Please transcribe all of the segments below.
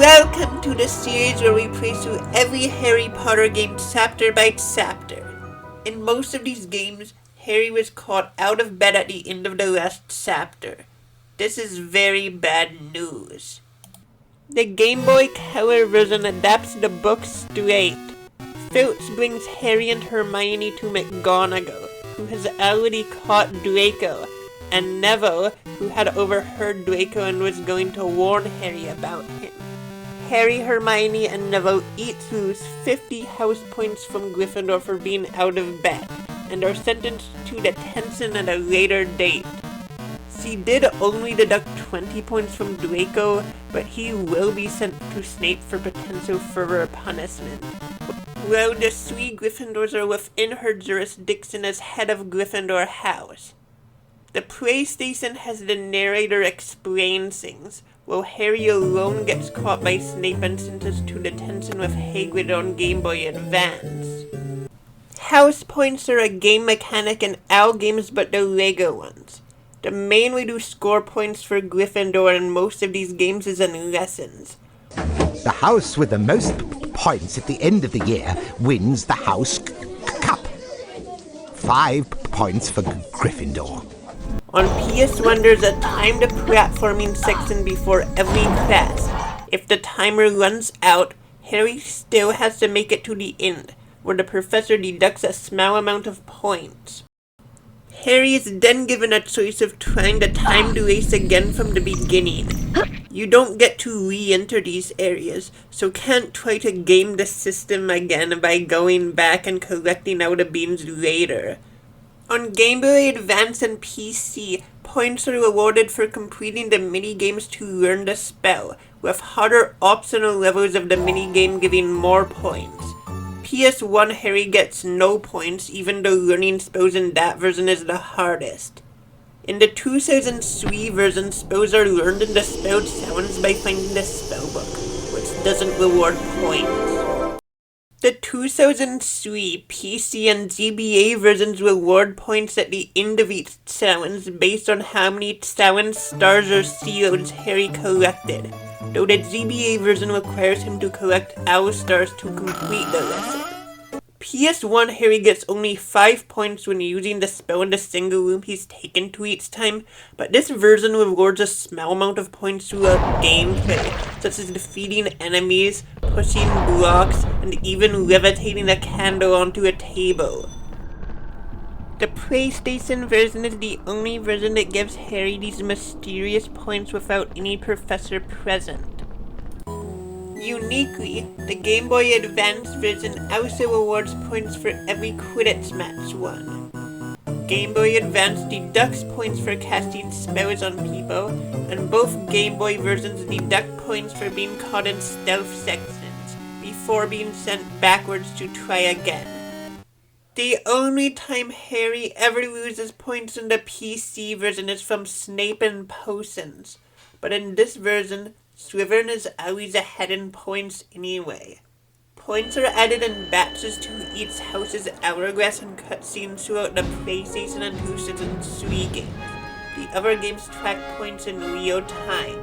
Welcome to the series where we play through every Harry Potter game chapter by chapter. In most of these games, Harry was caught out of bed at the end of the last chapter. This is very bad news. The Game Boy Color version adapts the book straight. Filch brings Harry and Hermione to McGonagall, who has already caught Draco, and Neville, who had overheard Draco and was going to warn Harry about him. Harry, Hermione, and Neville each lose 50 house points from Gryffindor for being out of bed, and are sentenced to detention at a later date. She did only deduct 20 points from Draco, but he will be sent to Snape for potential further punishment. Well, the 3 Gryffindors are within her jurisdiction as head of Gryffindor House. The PlayStation has the narrator explain things, while Harry alone gets caught by Snape and sentenced to detention with Hagrid on Game Boy Advance. House points are a game mechanic in all games but the LEGO ones. The main way to score points for Gryffindor in most of these games is in lessons. The house with the most points at the end of the year wins the house cup. 5 points for Gryffindor. On PS1 there's a timed platforming section before every class. If the timer runs out, Harry still has to make it to the end, where the professor deducts a small amount of points. Harry is then given a choice of trying the timed race again from the beginning. You don't get to re-enter these areas, so can't try to game the system again by going back and collecting outer beans later. On Game Boy Advance and PC, points are awarded for completing the minigames to learn the spell, with harder optional levels of the minigame giving more points. PS1 Harry gets no points, even though learning spells in that version is the hardest. In the 2003 version, spells are learned in the spelled sounds by finding the spellbook, which doesn't reward points. The 2003 PC and GBA versions reward points at the end of each challenge based on how many challenge stars or seals Harry collected, though the GBA version requires him to collect all stars to complete the lesson. PS1 Harry gets only 5 points when using the spell in the single room he's taken to each time, but this version rewards a small amount of points throughout gameplay, such as defeating enemies, pushing blocks, and even levitating a candle onto a table. The PlayStation version is the only version that gives Harry these mysterious points without any professor present. Uniquely, the Game Boy Advance version also awards points for every Quidditch match won. Game Boy Advance deducts points for casting spells on people, and both Game Boy versions deduct points for being caught in stealth sections, before being sent backwards to try again. The only time Harry ever loses points in the PC version is from Snape and potions, but in this version, Slytherin is always ahead in points anyway. Points are added in batches to each house's hourglass and cutscenes throughout the PlayStation and 2003 games. The other games track points in real time.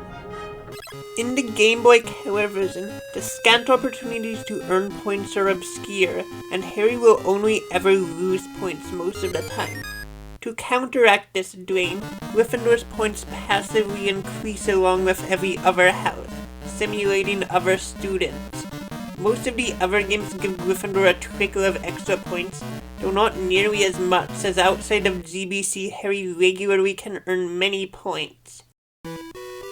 In the Game Boy Color version, the scant opportunities to earn points are obscure, and Harry will only ever lose points most of the time. To counteract this drain, Gryffindor's points passively increase along with every other house, simulating other students. Most of the other games give Gryffindor a trickle of extra points, though not nearly as much, as outside of GBC Harry regularly can earn many points.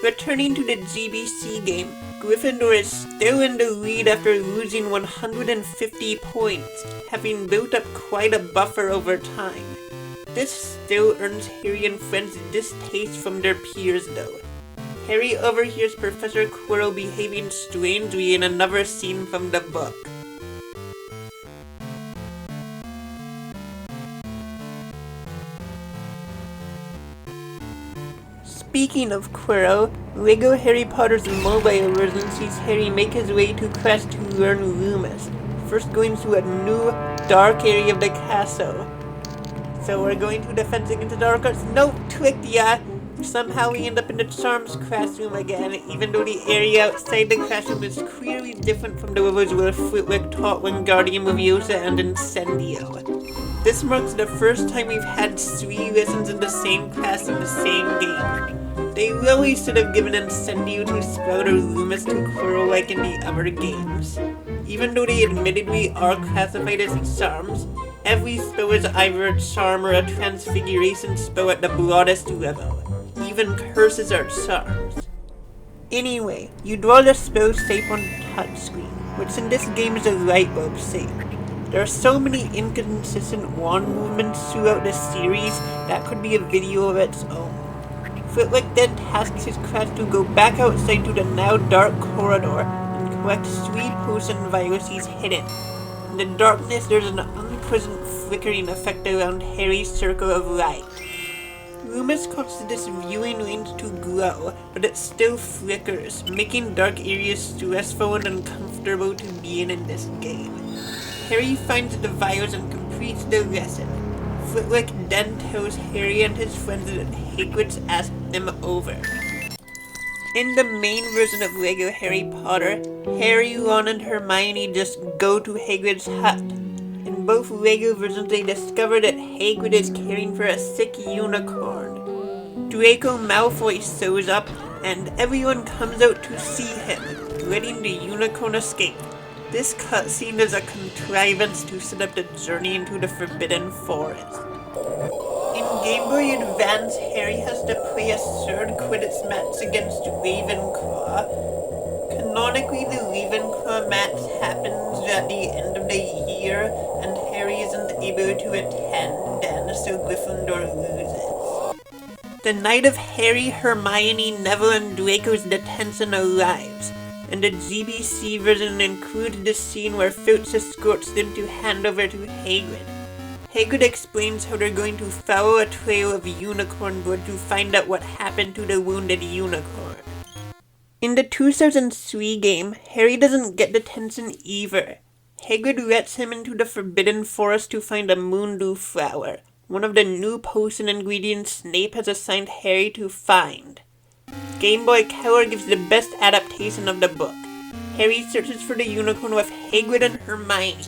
Returning to the GBC game, Gryffindor is still in the lead after losing 150 points, having built up quite a buffer over time. This still earns Harry and friends distaste from their peers though. Harry overhears Professor Quirrell behaving strangely in another scene from the book. Speaking of Quirrell, LEGO Harry Potter's mobile version sees Harry make his way to class to learn Loomis, first going through a new, dark area of the castle. So we're going to Defense Against the Dark Arts. No, tricked ya! Somehow we end up in the Charms classroom again, even though the area outside the classroom is clearly different from the levels where Flitwick taught Wingardium Leviosa and Incendio. This marks the first time we've had 3 lessons in the same class in the same game. They really should have given Incendio to Sprout or Loomis to Quirrell like in the other games. Even though they admittedly are classified as charms, every spell is either a charm or a transfiguration spell at the broadest level. Even curses are charms. Anyway, you draw the spell shape on the touchscreen, which in this game is a light bulb shape. There are so many inconsistent wand movements throughout the series that could be a video of its own. Flitwick then tasks his class to go back outside to the now dark corridor and collect 3 potion viruses hidden. In the darkness, there's an unpleasant flickering effect around Harry's circle of light. Loomis causes this viewing range to glow, but it still flickers, making dark areas stressful and uncomfortable to be in this game. Harry finds the virus and completes the lesson. Flitwick then tells Harry and his friends that Hagrid's asked them over. In the main version of LEGO Harry Potter, Harry, Ron, and Hermione just go to Hagrid's hut. In both LEGO versions, they discover that Hagrid is caring for a sick unicorn. Draco Malfoy shows up, and everyone comes out to see him, letting the unicorn escape. This cutscene is a contrivance to set up the journey into the Forbidden Forest. In Game Boy Advance, Harry has to play a third Quidditch match against Ravenclaw. Canonically, the Ravenclaw match happens at the end of the year, and Harry isn't able to attend, and so Gryffindor loses. The night of Harry, Hermione, Neville, and Draco's detention arrives, and the GBC version includes the scene where Filch escorts them to hand over to Hagrid. Hagrid explains how they're going to follow a trail of unicorn blood to find out what happened to the wounded unicorn. In the 2003 game, Harry doesn't get detention either. Hagrid lets him into the Forbidden Forest to find a Moondew flower, one of the new potion ingredients Snape has assigned Harry to find. Game Boy Color gives the best adaptation of the book. Harry searches for the unicorn with Hagrid and Hermione,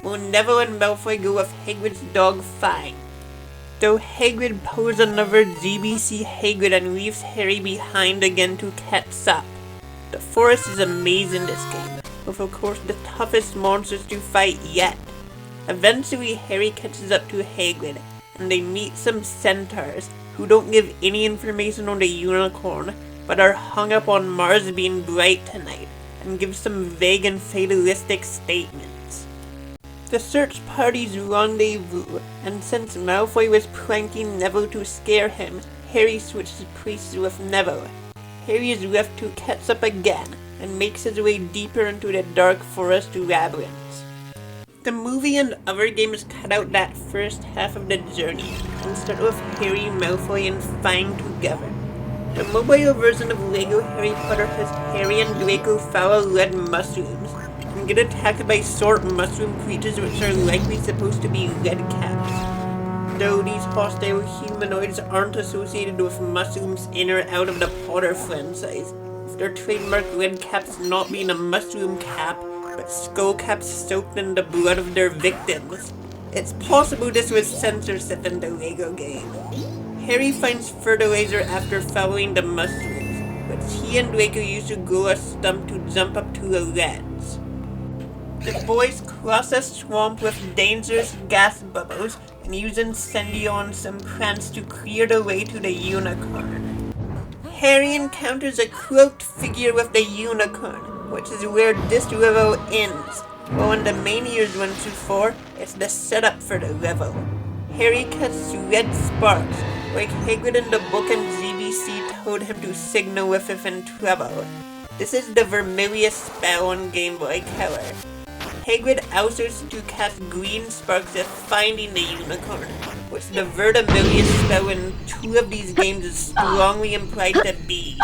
while Neville and Malfoy go with Hagrid's dog Fine. Though Hagrid pulls another GBC Hagrid and leaves Harry behind again to catch up. The forest is a maze in this game, with of course the toughest monsters to fight yet. Eventually Harry catches up to Hagrid, and they meet some centaurs, who don't give any information on the unicorn, but are hung up on Mars being bright tonight, and give some vague and fatalistic statements. The search parties rendezvous, and since Malfoy was pranking Neville to scare him, Harry switches places with Neville. Harry is left to catch up again, and makes his way deeper into the dark forest labyrinths. The movie and other games cut out that first half of the journey, and start with Harry, Malfoy, and Fine together. The mobile version of LEGO Harry Potter has Harry and Draco follow red mushrooms, and get attacked by short mushroom creatures which are likely supposed to be red caps. Though these hostile humanoids aren't associated with mushrooms in or out of the Potter franchise, with their trademark red caps not being a mushroom cap, but skull caps soaked in the blood of their victims. It's possible this was censorship in the LEGO game. Harry finds fertilizer after following the mushrooms, which he and Draco use to grow a stump to jump up to the ledge. The boys cross a swamp with dangerous gas bubbles and use Incendio on some plants to clear the way to the unicorn. Harry encounters a cloaked figure with the unicorn, which is where this level ends, while in the main years 1 through 4, it's the setup for the level. Harry casts red sparks, like Hagrid in the book and GBC told him to signal with if in trouble. This is the Vermilius spell on Game Boy Color. Hagrid also is to cast green sparks if finding the unicorn, which the Vermilius spell in 2 of these games is strongly implied to be.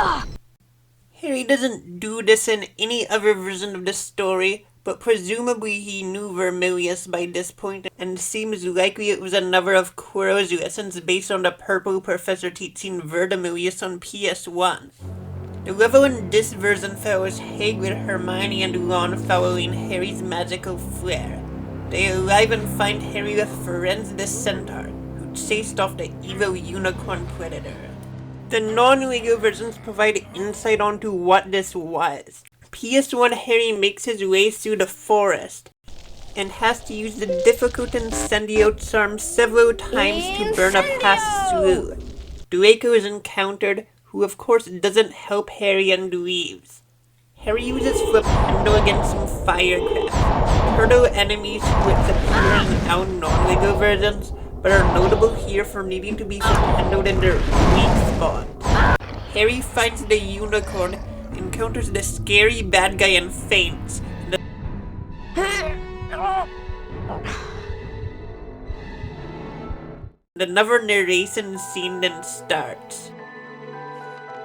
Harry doesn't do this in any other version of the story, but presumably he knew Vermilius by this point, and seems likely it was another of Quirrell's lessons based on the purple professor teaching Vermilius on PS1. The level in this version follows Hagrid, Hermione, and Ron following Harry's magical flair. They arrive and find Harry with Firenze the Centaur, who chased off the evil unicorn predator. The non-legal versions provide insight onto what this was. PS1 Harry makes his way through the forest, and has to use the difficult Incendio charm several times to burn a path through. Draco is encountered, who of course doesn't help Harry and leaves. Harry uses Flipendo against some firecraft, turtle enemies who appear in our non-legal versions, but are notable here for needing to be Flipendoed in their weak spot. Harry finds the unicorn, encounters the scary bad guy and faints. Another narration scene then starts.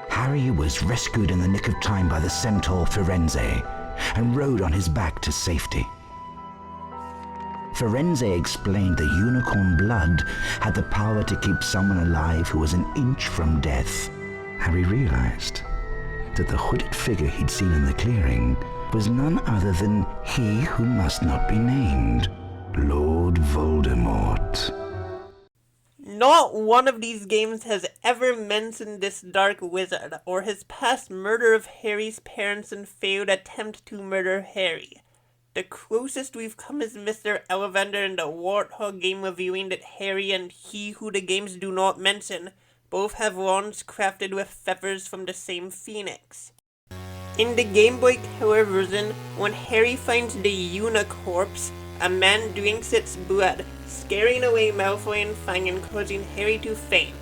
Harry was rescued in the nick of time by the centaur Firenze and rode on his back to safety. Firenze explained that unicorn blood had the power to keep someone alive who was an inch from death. Harry realized that the hooded figure he'd seen in the clearing was none other than he who must not be named, Lord Voldemort. Not one of these games has ever mentioned this dark wizard, or his past murder of Harry's parents and failed attempt to murder Harry. The closest we've come is Mr. Ollivander in the Warthog game revealing that Harry and he who the games do not mention both have wands crafted with feathers from the same phoenix. In the Game Boy Color version, when Harry finds the Unicorpse, a man drinks its blood, scaring away Malfoy and Fang and causing Harry to faint.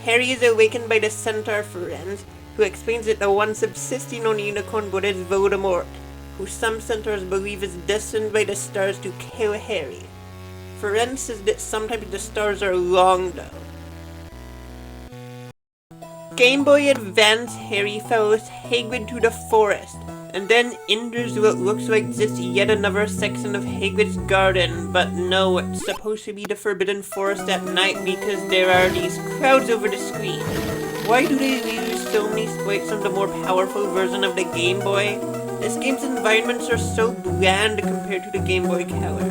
Harry is awakened by the centaur Firenze, who explains that the one subsisting on unicorn blood is Voldemort, who some centaurs believe is destined by the stars to kill Harry. Firenze says that sometimes the stars are wrong though. Game Boy Advance Harry follows Hagrid to the forest, and then enters what looks like just yet another section of Hagrid's garden, but no, it's supposed to be the Forbidden Forest at night because there are these crowds over the screen. Why do they use so many sprites on the more powerful version of the Game Boy? This game's environments are so bland compared to the Game Boy Color.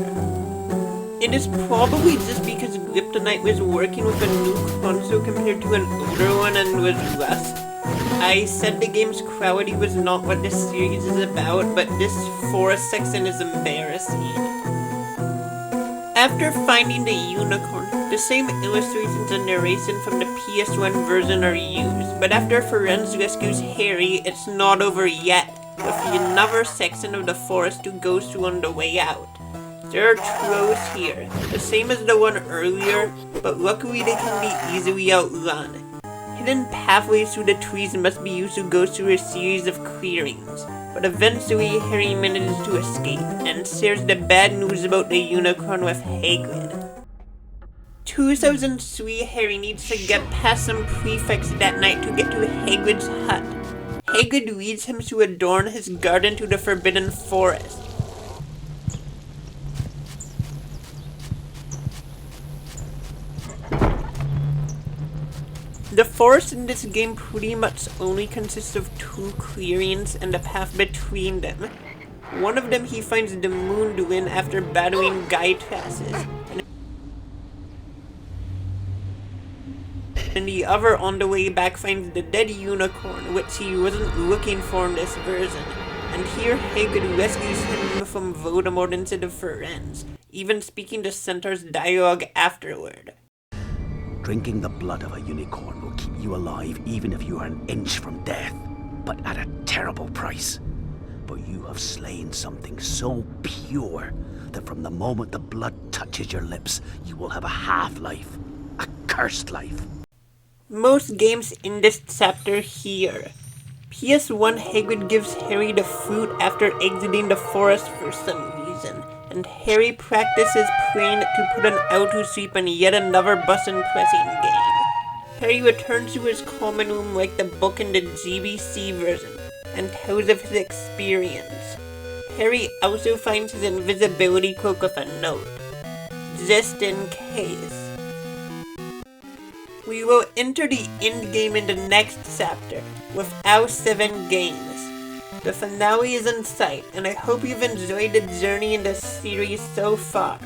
It is probably just because Kryptonite was working with a new console compared to an older one and was rust. I said the game's quality was not what this series is about, but this forest section is embarrassing. After finding the unicorn, the same illustrations and narration from the PS1 version are used, but after Firenze rescues Harry, it's not over yet, with another section of the forest to go through on the way out. There are trolls here, the same as the one earlier, but luckily they can be easily outrun. Hidden pathways through the trees must be used to go through a series of clearings, but eventually Harry manages to escape and shares the bad news about the unicorn with Hagrid. 2003 Harry needs to get past some prefects that night to get to Hagrid's hut. Hagrid leads him to adorn his garden to the Forbidden Forest. The forest in this game pretty much only consists of two clearings and a path between them. One of them he finds the Moonduin after battling Gytrases, and the other on the way back finds the dead unicorn, which he wasn't looking for in this version. And here Hagrid rescues him from Voldemort instead of Firenze, even speaking the Centaur's dialogue afterward. Drinking the blood of a unicorn will keep you alive even if you are an inch from death, but at a terrible price. But you have slain something so pure that from the moment the blood touches your lips, you will have a half-life, a cursed life. Most games in this chapter here. PS1 Hagrid gives Harry the fruit after exiting the forest for some reason, and Harry practices praying to put an autosweep on yet another button-pressing game. Harry returns to his common room like the book in the GBC version, and tells of his experience. Harry also finds his invisibility cloak with a note, just in case. We will enter the endgame in the next chapter, with our 7 games. The finale is in sight, and I hope you've enjoyed the journey in the series so far.